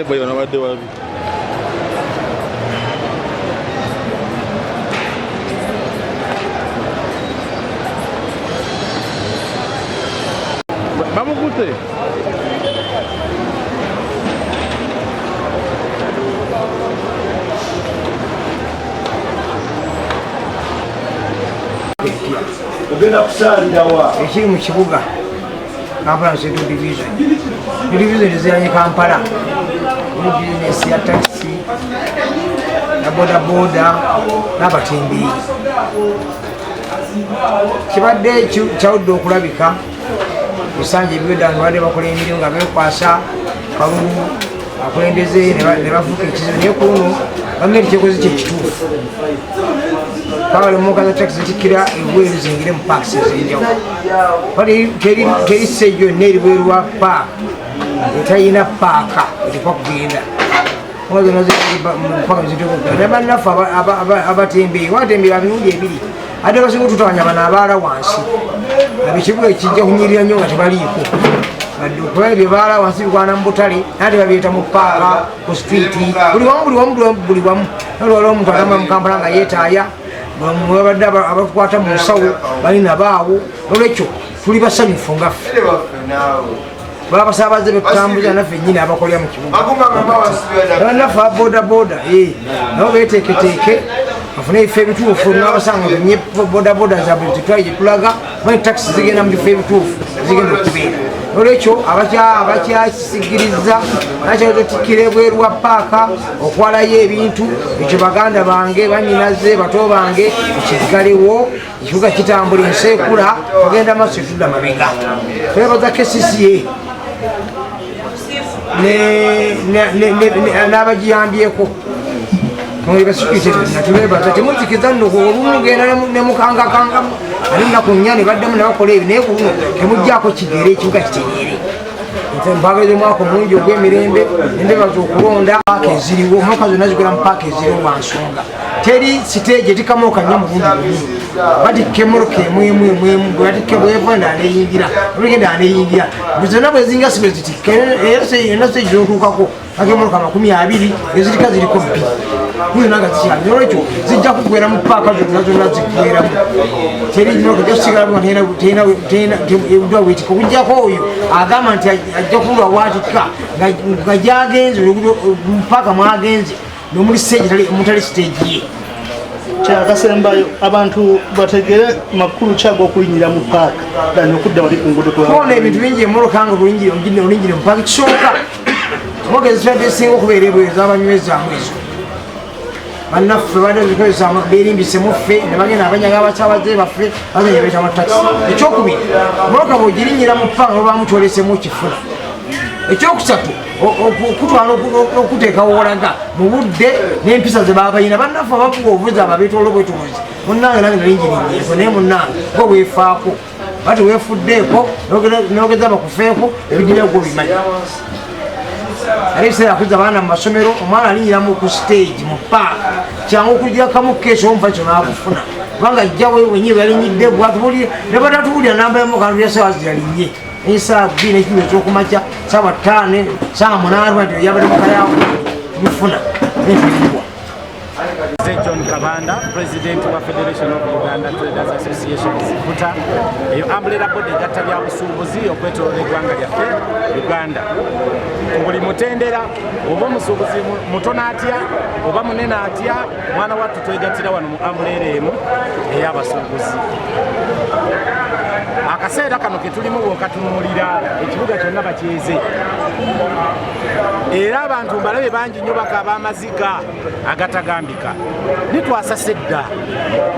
Boy, on va devoir vivre. Vamos goûter. Ogenda kusalira wa ekiri mu kibuga Kampala Central Division. Division eziranye Kampala. Business ya taxi na boda boda n'abatembeeyi kibadde kyawudde okulabika bisanje ebiwedde abantu bakola emirimu nga beekwasa kalulu akulembeze ne bafuuka ekizibu naye kuno bameri kyekoze kyekituufu kawale mukaza taxi zitikira ebweru zingire mu paaks ezenjawulo teri sejjo yonna eri bweru wa paaka etayina paaka erikwa kugenda bannaffe abatembeeyi watembeera mirundi ebiri ate basinga otutawanya bano abaala wansi ekibuga ekijja kunyirira nnyo nga tebaliiko badde okuba ebyo baala wansi bikwana mu butale nate babyeta mu paaka ku streeti buli wamu nolwala omuntu agamba mu Kampala nga yeetaaya babadde abakwata mu nsawo balina baawo olwekyo tuli basanyufu ngaffe babasabaze betutambuza naffe nyine abakolera mu kibuga bannaffe abodaboda nabo beteeketeeke bafune ebifo ebituufu nabasanga nye bodaboda zabwe zitwale gyetulaga mani takisi zigenda mu bifo ebituufu zigenda okubeera olwekyo abakyakisigiriza nakyazotikkira ebweru wa paaka okwalayo ebintu ekyo baganda bange banyinaze bato bange ekigalewo ekibuga kitambula enseekula bagenda maaso etudda mabega twebaza KCCA n'abagiyambyeko basikiiteatubebaza temuzikiza nno olumu genda nemukangakangamu ate lunaku nnya ne baddemu ne bakola ebyo naye kuno temuggyako kigere ekibuga kitegeere mpageze omwaka omulungi ogw'emirembe endebaza okulonda paaka eziriwo moka zonna zigula mu paaka eziriwo lwa nsonga teri siteegi etikamoka nnyo mulundi lumu batikka emmotoka emwemu bwebatikka bweva ndaaneyingira olugenda aneyingira zonna bwezinga sibe zitikka era seegi zotuukako aka emmotoka 20 ezitika ziriko bbiri kulinanga zikyali olwekyo zijja kugwera mu paaka zonna zigweramu teri motoka josigalamu nga wetika okuggyako oyo agamba nti ajja kulwa watikka nga gyagenze paaka mwagenze nomuli siteegi mutali siteegi ye kyakasembayo abantu bategere makulu kyago okulinyira mu paaka dani okudda wali ku ngudo kuona ebintu bingi emmotoka nga olingire mu paaka kisooka motoka ezitwadde ezisinga okubeera ebweru z'abanywezaamu ezo bannaffe baddezikozesa berimbisemu ffe ne bagenda abanyaga abasabaze baffe bagenda beeta mu takisi ekyokubiri motoka bwogirinyira mu paaka oba mukyolesemu kifuna ekyokusatu okutwala okuteekawo olaga mu budde n'empisa ze baba balina bannaffe abavuga obubuzi ababetoola obwetubuzi munnange nange nalingirinyeeko naye munnange gwe weefaako bati weefuddeeko nogeza bakufeeko ebijirako bimanya ali ebiseera akuza abaana mu masomero omwana alinyiramu ku stage mu paaka kyangu okugira kamu keesa omuva kyo naakufuna kubanga ajja wenyiwe yalinyidde bwatubulire ne batatuwulira namba yamukanulira saawa ziralinye esaawa 2 n'ekimu ekyokumakya saawa 5 saawa 8 yabadde mukayawo mufuna netuliwa John Kabanda, President of Federation of Uganda Traders Association Ziputa. Eyo umbrella body gatta bya busuubuzi okwetooloola eggwanga lyaffe Uganda. Buli mutendera oba omusuubuzi mutono atya oba munene atya mwana wattu twegattira wano mu umbrella emu ey'abasuubuzi. Akaseera kano ke tulimu bw'okatunuulira ekibuga kyonna bakyeze era abantu mbalabe bangi nnyo bakaaba amaziga agatagambika nitwasase dda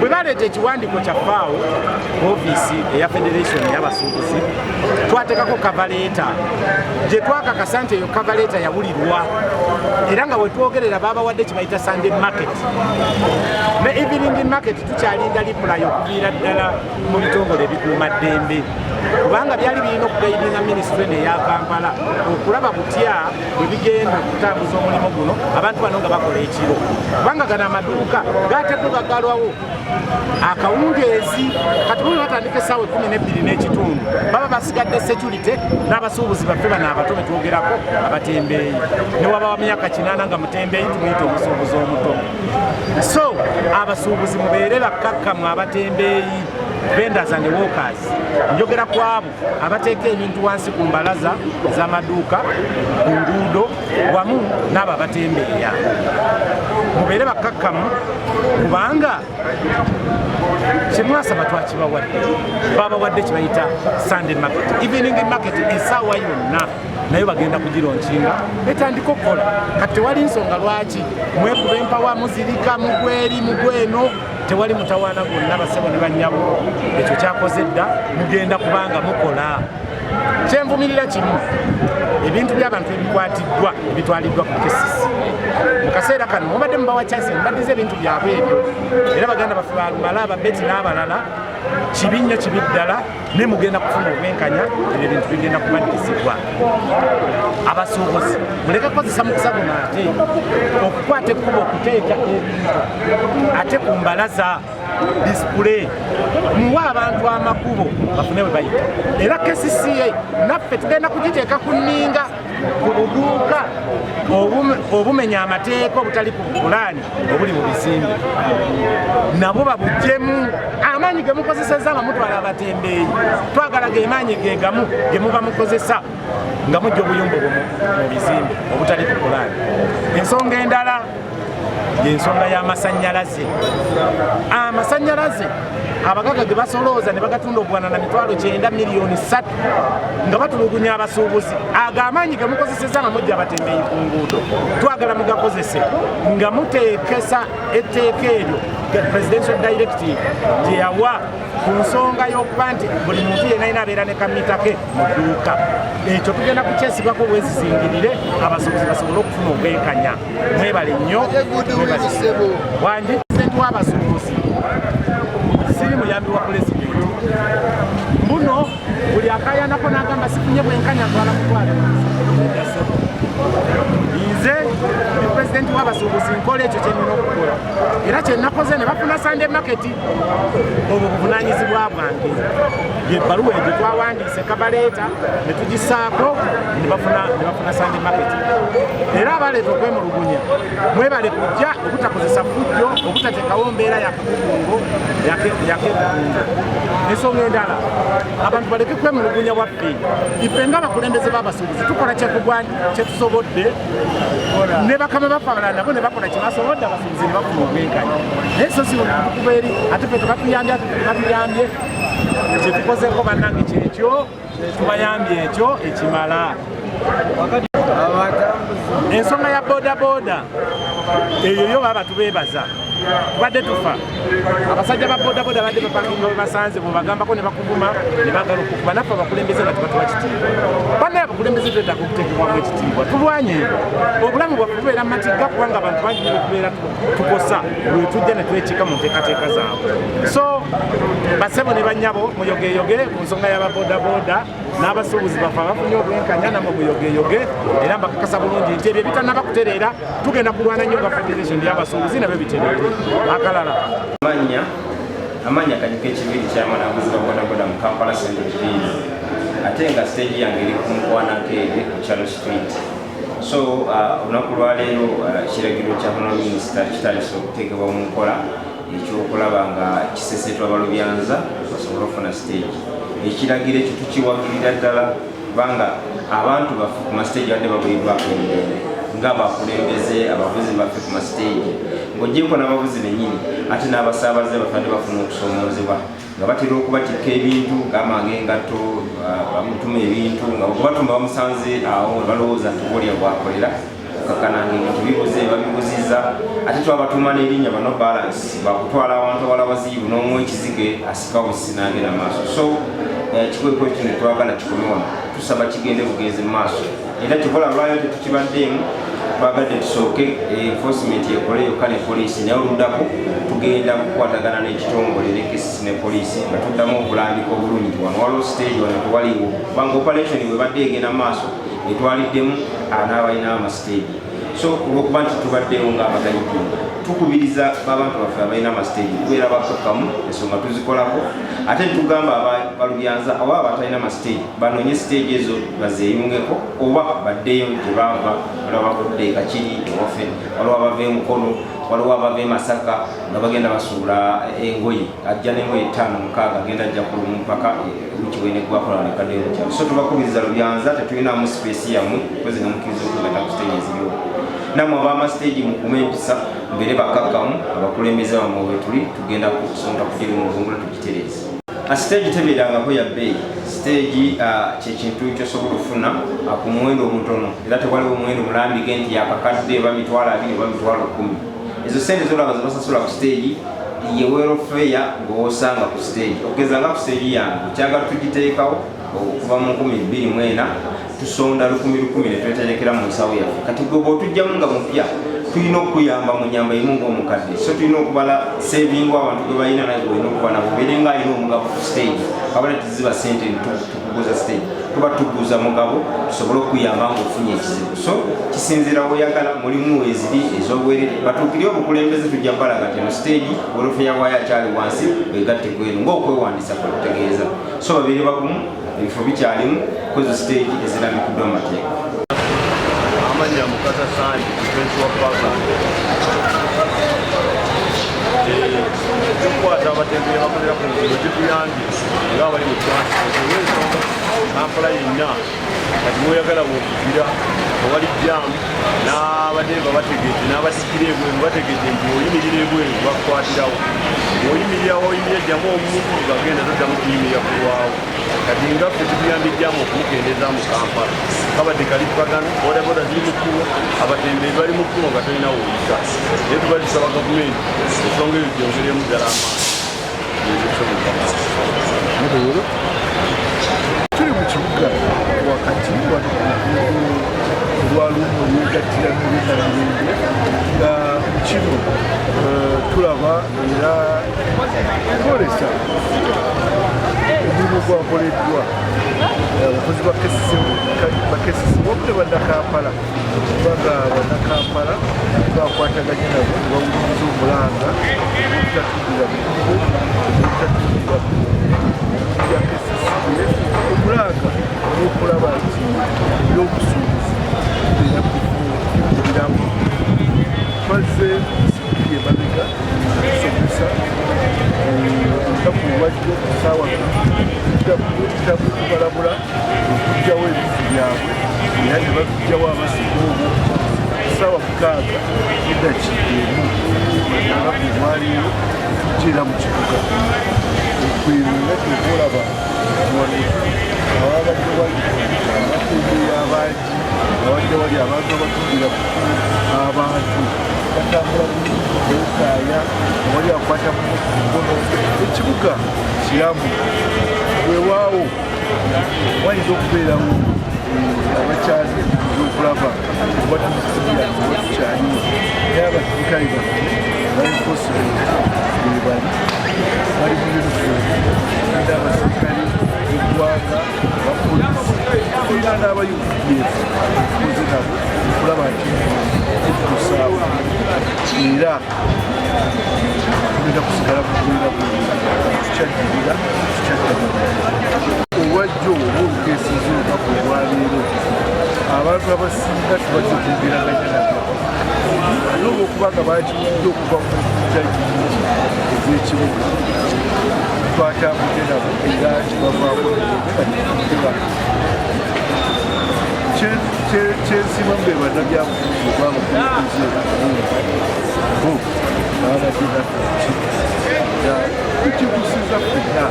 bwe baleeta ekiwandiiko kyaffaawo ofiisi eya federation ey'abasuubuzi twateekako kavaleeta gye twakakasa nti eyo kavaleeta yawulirwa era nga bwe twogerera baabawadde kibayita Sunday market ne evening market tukyalinda lipulayo okuviira ddala mu bitongole ebikuumaddembe kubanga byali birina okugayidinga minisitule neya Kampala okulaba butya bwe bigenda okutambuza omulimu guno abantu bano nga bakola ekiro kubanga gano amaduuka gateekwe gagalwawo akawungeezi kati bwe batandika essaawa 12 n'ekitundu baba basigadde security n'abasuubuzi baffe bano abato betwogerako abatembeeyi ne waba wa myaka 8 nga mutembeeyi tumuyita omusuubuzi omuto so abasuubuzi mubeere bakkakkamu abatembeeyi vendors and workers njogera ku abo abateeka ebintu wansi ku mbalaza z'amaduuka ku nguudo wamu n'abo abatembeeya mubeere bakkakkamu kubanga kyemwasaba twakibawadde babawadde kibayita Sunday market evening market essaawa yonna nayo bagenda kugironkinga etandika okukola kati tewali nsonga lwaki mwekuba empawa muzirika mugweri mugweno tewali mutawaana gonna basebo ne bannyabo ekyo kyakoze dda mugenda kubanga mukola kyenvumirira kimu ebintu by'abantu ebikwatiddwa ebitwaliddwa ku kesisi mu kaseera kano mubadde mubawa chance mbaddiza ebintu byabwe ebyo era baganda baffe balumala ababeti n'abalala kibi nnyo kibi ddala ne mugenda kufuna obwenkanya ebyo ebintu bigenda kubaddizibwa abasuubuzi muleke kukozesa mukisa guno ate okukwata ekkuba okuteeka ebintu ate ku mbalaza display muwa abantu amakubo bafune bwe bayita era KCCA naffe tugenda kugiteeka ku nninga ku buduuka obumenya amateeka obutali ku pulaani obuli mu bizimbe nabo babugyemu amaanyi ge mukozesezza nga mutwala abatembeeyi twagala ge maanyi ge gamu ge muba mukozesa nga mujja obuyumba mu bizimbe obutali ku pulaani ensonga endala y'ensonga y'amasannyalaze amasannyalaze abagaga ge basolooza ne bagatunda obwana na mitwalo 9 miliyoni 3 nga batulugunya abasuubuzi ago amaanyi ge mukozesezza nga mujja abatembeeyi ku nguudo twagala mugakozese nga muteekesa etteeka eryo presidential directive gye yawa ku nsonga y'okuba nti buli muntu yenna ayina abeera ne kamita ke mu dduuka ekyo tugenda kukyesigako bwezizingirire abasuubuzi basobole okufuna obwenkanya mwebale nnyo wandi pulezidenti w'abasuubuzi siri muyambi wa pulezidenti mbuno buli akayanako n'agamba sifunye bwenkanya atwala mutwale nze ndi pulezidenti w'abasuubuzi nkola ekyo kyenina okukola era kyenakoze ne bafuna Sunday market obwo buvunaanyizibwa bwange yebbaluwa egyo twawandiise kabaleeta ne tugisaako ne bafuna Sunday market era abaleeta okwemulugunya mwebale kujja obutakozesa fujjo obutateekawo mbeera yakabubungo yakebugungo ensonga endala abantu baleke kwemulugunya waffe ife nga abakulembeze b'abasuubuzi tukola kyetusobodde ne bakama bafaala nabo ne bakola kyebasobodde abasuubuzi ne bafuna obwenkanya naye so si tukuba eri ate fe tebatuyambye kyetukozeko bannange kyekyo tubayambye ekyo ekimala ensonga ya bodaboda eyo yo baba tubeebaza tubadde tufa abasajja ba bodaboda badde bapakinga we basanze bwebagambako ne bakuvuma ne bagala okukuba naffe abakulembeze nga tebatuwa kitiibwa bannaye abakulembeze twedda kuteekebwamu ekitiibwa tulwanye obulamu bwaffe bubeera matigga kubanga abantu bangi nyo tubeera tukosa lwe tujja ne twekika mu nteekateeka zaabwe so basebo ne bannyabo muyogeyoge ku nsonga y'ababodaboda n'abasuubuzi baffe abafunye obwenkanya namwe muyogeyoge era mbakakasa bulungi nti ebyo ebitannaba kutereera tugenda kulwana nnyo nga federation y'abasuubuzi nabyo bitereere akalala amanya kanyuka ekibiri kyamanabuzi ba bodaboda mu Kampala Central Division ate nga stage yange eri ku Nkwanakege ku Chalo Street so olunaku lwaleero kiragiro kya Honorable Minister kitandise okuteekebwa mu nkola ekyokulaba nga kisesetwa balubyanza basobola okufuna stage ekiragiro ekyo tukiwagirira ddala kubanga abantu baffe ku mastage badde babuliddwako emirembe ng'abakulembeze abavuzi baffe ku mastage ng'ogyeko n'abavuzi bennyini ate n'abasaabaze bafadde bafuna okusoomoozebwa nga batera okubatikka ebintu ng'amange engatto bamutuma ebintu nga okubatuma bamusanze awo balowooza nti obaolya bwakolera kakanange ebintu bibuze babibuziza ate twabatuma n'erinnya bano balance bakutwala awantu awala waziibu n'omuwa ekizige asika obusi n'agenda maaso so kikweko ekyo ne twagala kikome wano tusaba kigende bugenze mu maaso era kikola lwayo tetukibaddeemu twagadde tusooke enforcement ekole yokka ne poliisi naye oluddako tugenda kukwatagana n'ekitongole nekesisi ne poliisi nga tuddamu okulambika obulungi wano waliwo stage wano tewaliwo kubanga operation bwe badde egenda mu maaso etwaliddemu n'abalina amastage so olwokuba nti tubaddewo ng'abaganyikirwa tukubiriza abantu baffe abalina amastage kubeera bakakkamu ensonga tuzikolako ate tugamba balubyanza oba abatalina amastage banoonye stage ezo bazeeyungeko oba baddeyo gye baava waliwo abavudde Kakiri ewaffe waliwo abava Emukono waliwo abava Masaka nga bagenda basuula engoye ajja n'engoye 5-6 agenda ajja ku lumu mpaka wikiwene gwakolanekadde mukyalo so tubakubiriza lubyanza tetulinamu space yammwe kwezi nga mukkiriza okugata ku stage eziriwo namwe ab'amastage mukume empisa mbere bakakkamu abakulembeze bammwe bwe tuli tugenda kusonga kugiri mu buvungula tugitereeze stage tebeerangako ya bbeeyi stage kyekintu kyosobola okufuna ku muwendo omutono era tewaliwo omuwendo mulambike nti yakakadde oba mitwalo 2 oba mitwalo 10 ezo sente zolaba zebasasula ku stage ye welfare ng'osanga ku stage okugeza nga ku stage yange kyagala tugiteekawo okuva mu 2024 tusonda 10,000 ne tweterekera mu nsawo yaffe kati gwe bw'otugjamu nga mupya tulina okuyamba mu nyamba emu ng'omukadde so tulina okubala savingu abantu gwe balina naye olina okuba nabo beere nga alina omugabo ku stage abala teziba sente tukuguza stage tuba tuguza mugabo tusobole okuyamba ng'ofunye ekizibu so kisinziira woyagala mulimu eziri ez'obwerere batuukiri obukulembeze tujja balaga nti eno stage wolofe yawaayo akyali wansi wegatte kweno ng'okwewandiisa kwe kutegeeza so babeere bagumu ebifo bikyalimu kwezo stage ezirambikuddwa mu mateeka amanya Mukasa Sandi defense wa Paka tukwata abatembere bakolera ku nzego yange nga bali mu transport ow'ensonga Kampala yenna kati mwoyagala bwokugira owali jamu n'abadeeva bategeedde n'abasikira ebweru bategeedde nti oyimirira ebweru bakukwatirawo oyimirirawo oyimirira jamu omuntu bagenda toddamu kuyimirira kulwawo kati nga ffe tutuyambye jamu okumukendeeza mu Kampala kabadde kalipagano bodaboda ziri mu kkubo abatembeezi bali mu kkubo nga tolina woyita naye tuba tusaba gavumenti ensonga eyo gyongeremu ddala amaanyi tuli mu kibuga wakati lwalumu yegattira mirembe nga kino tulaba era kwolesa omulimu gwakoleddwa abakozi bakesisi wabule bannakampala kubanga bannakampala bakwataganye nabo bawuliriza omulanga obutatundira bukubo obutatundira yakesisiye omulanga olwokulaba nti ebyobusuubuzi biramu twaze sikiri emabega tusomesa olunaku lwajjo kusaawa tutabu kubalabula okugjawo ebizi byabwe era ne babijjawo amasiga obwo kusaawa 6 edakiika emu olunaku lwaliiro tujjira mu kibuga okweringa tekolaba awabadde wali amakubi abangi awabadde wali abantu abatundira abantu batambula ewukaaya wali akwata mukono ekibuga kiramu weewaawo wayinza okubeerawo abakyazi okulaba watumusibira watukyaliwo naye abasirikale baffe baenforcement bali mu yunifoomu era abasirikale eggwanga abapoliisi era n'abayufu okoze nabo okulaba nti etutusaawo era tugenda kusigala kubeera tukyajjirira tukyajjagala olwajjo oba olukeesiza olunaku olwaleero abantu abasinga tubajja okwogeraganya nabo naye olwokuba nga bakiwudde okuva mu jjajji ez'ekibuga twatambudde nabo era kibavaako nga kyensima mbe bannabyabufuzi obabakulembeze bo babadde naffe tukikusiza ffenna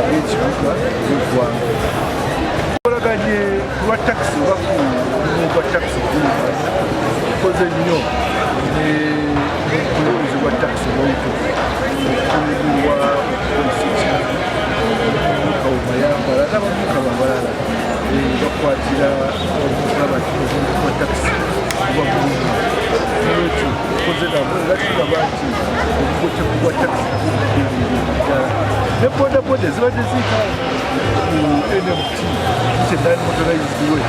ng'ekibuga n'eggwanga kolaganye lwa takisi oba gwa takisi okulumanya tukoze nnyo n'obukulembeze bwa takisi obawuto okukulemerwa poliisi kawuma yambala n'abamuka babalala bakwatira okulaba nti obuntu bwa takisi buba bulungi n'ekyo tukoze nabo era tulaba nti obugoteku bwa takisi ddala ne bodaboda zibadde ziikawo ku nmt kyendani motorized way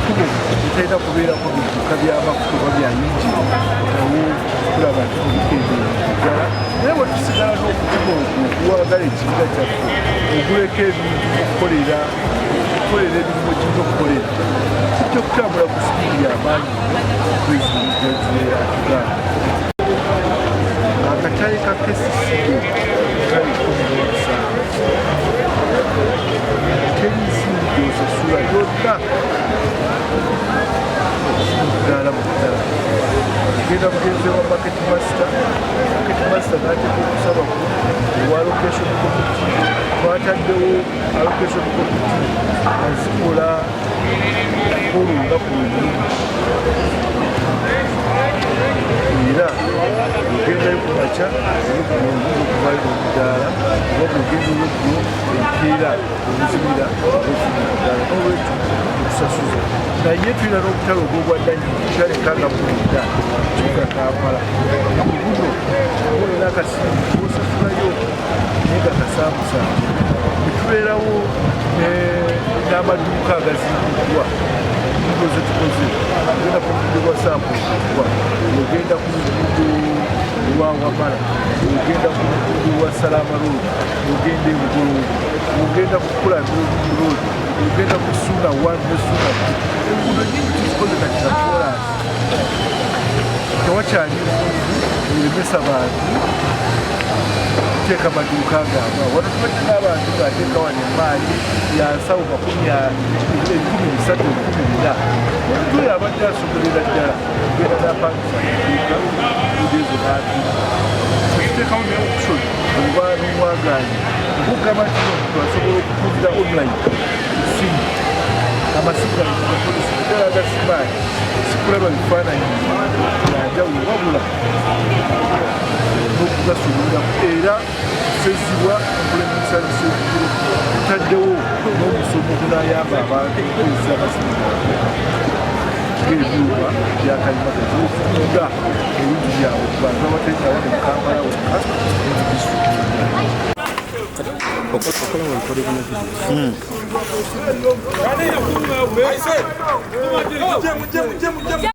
kubo etalina kubeerako bidduka byamafuta oba byayingi nawo tulaba nti obukendeera ddala naye bwe tusigala n'okutima okuwagala ekibuga kyaffe oguleka ebintu okukolera emirimu girina okukolera kijja okutambula ku sipiidi y'amaanyi pulezidenti atugamba akatale ka kesisigo kali 17 teri nsimbi gyosasula yonna muddala muddala genda bugenze wa market master n'ateeka okusaba ku ewa location committee twataddewo allocation committee azikola olunaku lumu era ogendayo ku makya okuvayo omudaala oba mugenda olweggulo empeera omuzibira ofuna omudaala n'olwekyo okusasuza naye tulina n'obutale obwobwaddanyi tutalekanga munda kibuga Kampala buno olina akasimbi osasulayo naye nga kasaamusaamu netubeerawo n'amaduuka agazimbiddwa enguudo zetukoze ogenda ku luguudo lwa Sampulwa ogenda ku luguudo lwa Wamala ogenda ku luguudo lwa Salama Road ogenda Engoloobo ogenda ku Kulamiro Road ogenda ku Suna 1 ne Suna 2 enguudo nyingi tuzikoze kati na kolansi tewakyali eremesa bantu teeka amaduuka gaabwe wano tubatina abantu ng'ateeka wano emaali yansawo 13,000 omuntu oyo abadde asobolera ddala ogenda n'apangisa amaduuka enguudo ezo n'atuma ekiteekawo naye okusoni obubaana omwagaanye okugamba nti omuntu asobola okukulira online esimu amasimu gapolisi ddala agasimaanyi sikulaba bifaananyi yanjawulo wabula n'okugasoboleramu era sezibwa okulemesa bisezibiro tutaddewo n'omusomo ogunayamba abantu okukozesa amasimu ng'ebyuma byakalimagezi okufunda ebintu byabwe ku bantu abateekawo ne Kampala wokka okola mu bikole bino video